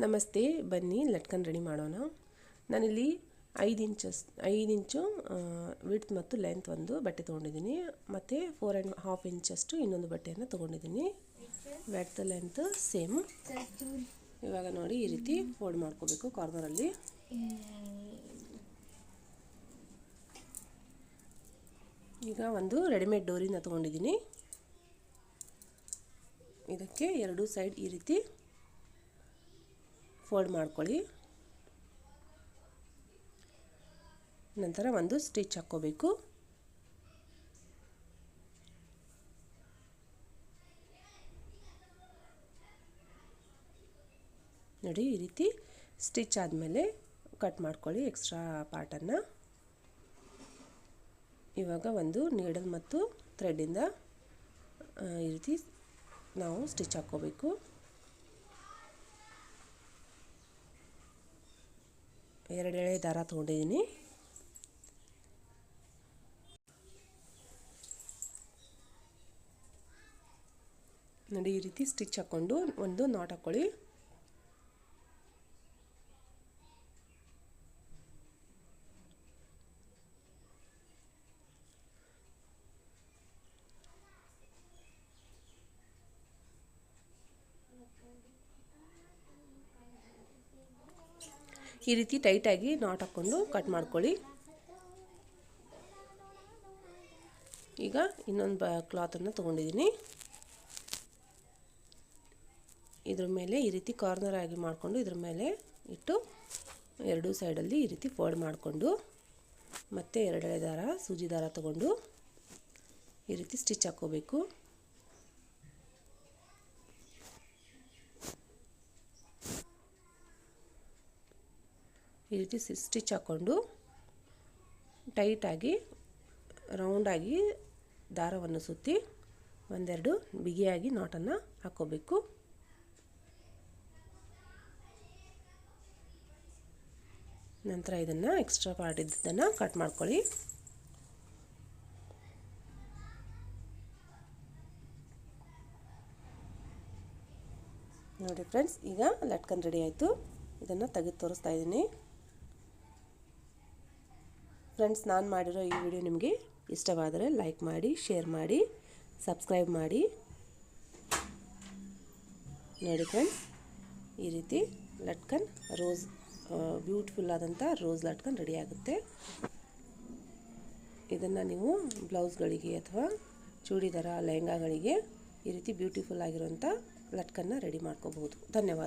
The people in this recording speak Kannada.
ನಮಸ್ತೆ, ಬನ್ನಿ ಲಟ್ಕನ್ ರೆಡಿ ಮಾಡೋಣ. ನಾನಿಲ್ಲಿ 5 ಇಂಚು ವಿಡ್ತ್ ಮತ್ತು ಲೆಂತ್ ಒಂದು ಬಟ್ಟೆ ತೊಗೊಂಡಿದ್ದೀನಿ, ಮತ್ತು 4.5 ಇಂಚಷ್ಟು ಇನ್ನೊಂದು ಬಟ್ಟೆಯನ್ನು ತೊಗೊಂಡಿದ್ದೀನಿ. Width length same. ಇವಾಗ ನೋಡಿ, ಈ ರೀತಿ ಫೋಲ್ಡ್ ಮಾಡ್ಕೋಬೇಕು ಕಾರ್ನರಲ್ಲಿ. ಈಗ ಒಂದು ರೆಡಿಮೇಡ್ ಡೋರಿನ ತೊಗೊಂಡಿದ್ದೀನಿ. ಇದಕ್ಕೆ ಎರಡು ಸೈಡ್ ಈ ರೀತಿ ಫೋಲ್ಡ್ ಮಾಡ್ಕೊಳ್ಳಿ. ನಂತರ ಒಂದು ಸ್ಟಿಚ್ ಹಾಕ್ಕೋಬೇಕು. ನೋಡಿ, ಈ ರೀತಿ ಸ್ಟಿಚ್ ಆದಮೇಲೆ ಕಟ್ ಮಾಡ್ಕೊಳ್ಳಿ ಎಕ್ಸ್ಟ್ರಾ ಪಾರ್ಟನ್ನು. ಇವಾಗ ಒಂದು ನೀಡಲ್ ಮತ್ತು ಥ್ರೆಡ್ಡಿಂದ ಈ ರೀತಿ ನಾವು ಸ್ಟಿಚ್ ಹಾಕ್ಕೋಬೇಕು. ಎರಡು ಎಳೆ ದಾರ ತೊಗೊಂಡಿದ್ದೀನಿ. ನೋಡಿ, ಈ ರೀತಿ ಸ್ಟಿಚ್ ಹಾಕ್ಕೊಂಡು ಒಂದು ನಾಟ್ ಹಾಕ್ಕೊಳ್ಳಿ. ಈ ರೀತಿ ಟೈಟಾಗಿ ನಾಟ್ ಹಾಕ್ಕೊಂಡು ಕಟ್ ಮಾಡ್ಕೊಳ್ಳಿ. ಈಗ ಇನ್ನೊಂದು ಕ್ಲಾತನ್ನು ತೊಗೊಂಡಿದ್ದೀನಿ. ಇದ್ರ ಮೇಲೆ ಈ ರೀತಿ ಕಾರ್ನರ್ ಆಗಿ ಮಾಡಿಕೊಂಡು ಇದ್ರ ಮೇಲೆ ಇಟ್ಟು ಎರಡೂ ಸೈಡಲ್ಲಿ ಈ ರೀತಿ ಫೋಲ್ಡ್ ಮಾಡಿಕೊಂಡು ಮತ್ತೆ ಎರಡೆಳೆ ದಾರ ಸೂಜಿ ದಾರ ತಗೊಂಡು ಈ ರೀತಿ ಸ್ಟಿಚ್ ಹಾಕ್ಕೋಬೇಕು. ಈ ರೀತಿ ಸ್ಟಿಚ್ ಹಾಕ್ಕೊಂಡು ಟೈಟಾಗಿ ರೌಂಡಾಗಿ ದಾರವನ್ನು ಸುತ್ತಿ ಒಂದೆರಡು ಬಿಗಿಯಾಗಿ ನಾಟನ್ನು ಹಾಕ್ಕೋಬೇಕು. ನಂತರ ಇದನ್ನು ಎಕ್ಸ್ಟ್ರಾ ಪಾರ್ಟ್ ಇದ್ದದ್ದನ್ನು ಕಟ್ ಮಾಡ್ಕೊಳ್ಳಿ. ನೋಡಿ ಫ್ರೆಂಡ್ಸ್, ಈಗ ಲಟ್ಕನ್ ರೆಡಿ ಆಯಿತು. ಇದನ್ನು ತೆಗೆದು ತೋರಿಸ್ತಾ ಇದ್ದೀನಿ. ಫ್ರೆಂಡ್ಸ್, ನಾನು ಮಾಡಿರೋ ಈ ವಿಡಿಯೋ ನಿಮಗೆ ಇಷ್ಟವಾದರೆ ಲೈಕ್ ಮಾಡಿ, ಶೇರ್ ಮಾಡಿ, ಸಬ್ಸ್ಕ್ರೈಬ್ ಮಾಡಿ. ನೋಡಿ ಫ್ರೆಂಡ್ಸ್, ಈ ರೀತಿ ಲಟ್ಕನ್ ರೋಸ್ ಬ್ಯೂಟಿಫುಲ್ ಆದಂಥ ರೋಸ್ ಲಟ್ಕನ್ ರೆಡಿ ಆಗುತ್ತೆ. ಇದನ್ನು ನೀವು ಬ್ಲೌಸ್ಗಳಿಗೆ ಅಥವಾ ಚೂಡಿದಾರ ಲೆಹಂಗಾಗಳಿಗೆ ಈ ರೀತಿ ಬ್ಯೂಟಿಫುಲ್ ಆಗಿರುವಂಥ ಲಟ್ಕನ್ನ ರೆಡಿ ಮಾಡ್ಕೋಬಹುದು. ಧನ್ಯವಾದ.